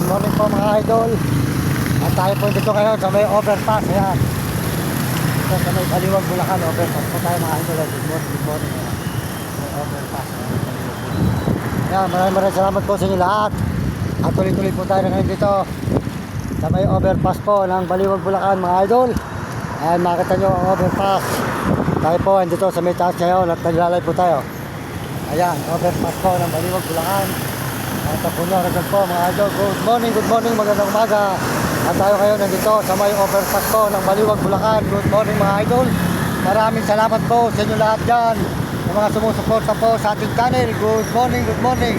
morning po mga idol. At tayo po dito ngayon sa may overpass. Ayan. Ito sa may Baliwag, Bulacan. Overpass po tayo mga idol. Good morning, good morning. Ayan. May overpass. Ayan, maraming salamat po sa inyo lahat. At tuloy-tuloy po tayo ngayon dito sa may overpass po ng Baliwag, Bulacan mga idol. Ayan, makita nyo ang overpass. Tayo po dito sa may taas ngayon at naglalay po tayo. Ayan, overpass po ng Baliwag, Bulacan. Ito po nyo, nagdag po mga idol. Good morning, magandang umaga. At tayo ngayon nandito sa may overpass po ng Baliwag, Bulacan. Good morning mga idol. Maraming salamat po sa inyo lahat dyan, sa mga sumusuporta po sa ating channel. Good morning.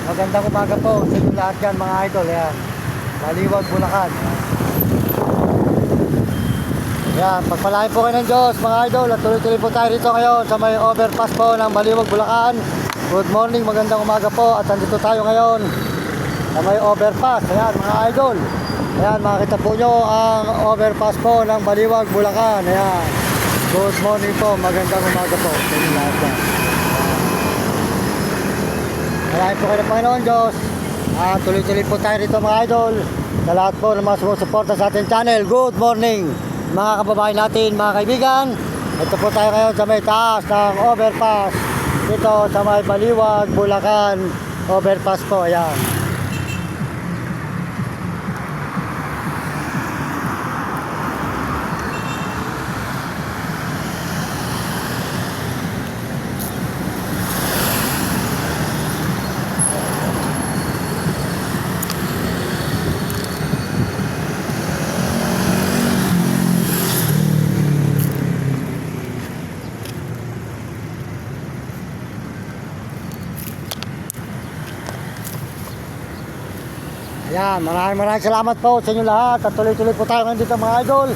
Magandang umaga po sa inyo lahat dyan mga idol. Ayan, Baliwag, Bulacan. Ayan, pagpalain po kayo ng Diyos mga idol. At tuloy-tuloy po tayo rito ngayon sa may overpass po ng Baliwag, Bulacan. Good morning, magandang umaga po. At nandito tayo ngayon sa may overpass. Ayan mga idol. Ayan, makikita po nyo ang overpass po ng Baliwag, Bulacan. Ayan, good morning po, magandang umaga po sa inyo lahat dyan. Maraming po kayo ng Panginoon Diyos. At tuloy-tuloy po tayo rito mga idol. Sa lahat po ng mga sumusuporta sa ating channel. Good morning mga kababayan natin, mga kaibigan. Ito po tayo ngayon sa may taas ng overpass dito sa may Baliwag, Bulacan overpass po. Ayan. Ayan, maraming salamat po sa inyo lahat. At tuloy-tuloy po tayo ngayon dito mga idol.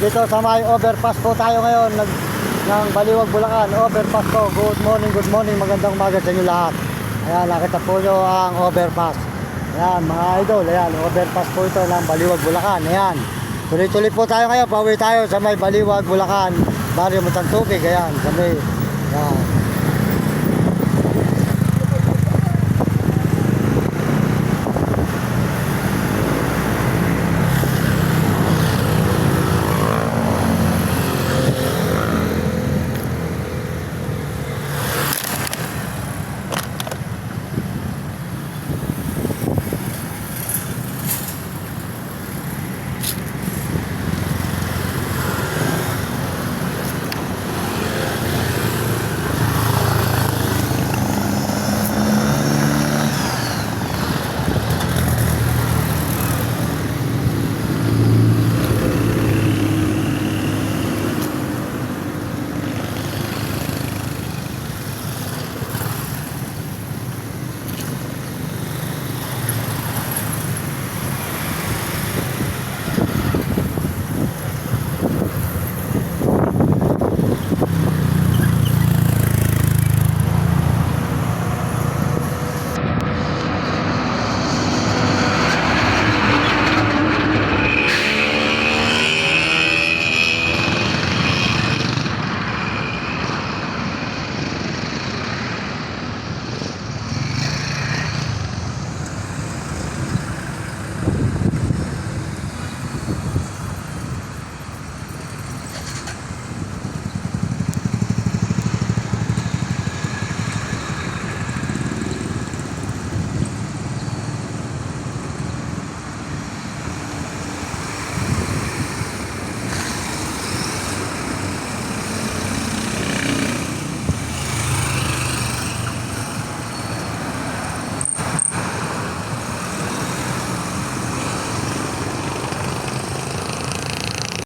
Dito sa may overpass po tayo ngayon ng Baliwag, Bulacan. Overpass po. Good morning. Magandang umaga sa inyo lahat. Ayan, nakita po nyo ang overpass. Ayan mga idol. Ayan, overpass po ito ng Baliwag, Bulacan. Ayan, tuloy-tuloy po tayo ngayon. Pauwi tayo sa may Baliwag, Bulacan. Barrio Matang Tubig. Ayan, sa may... Ayan.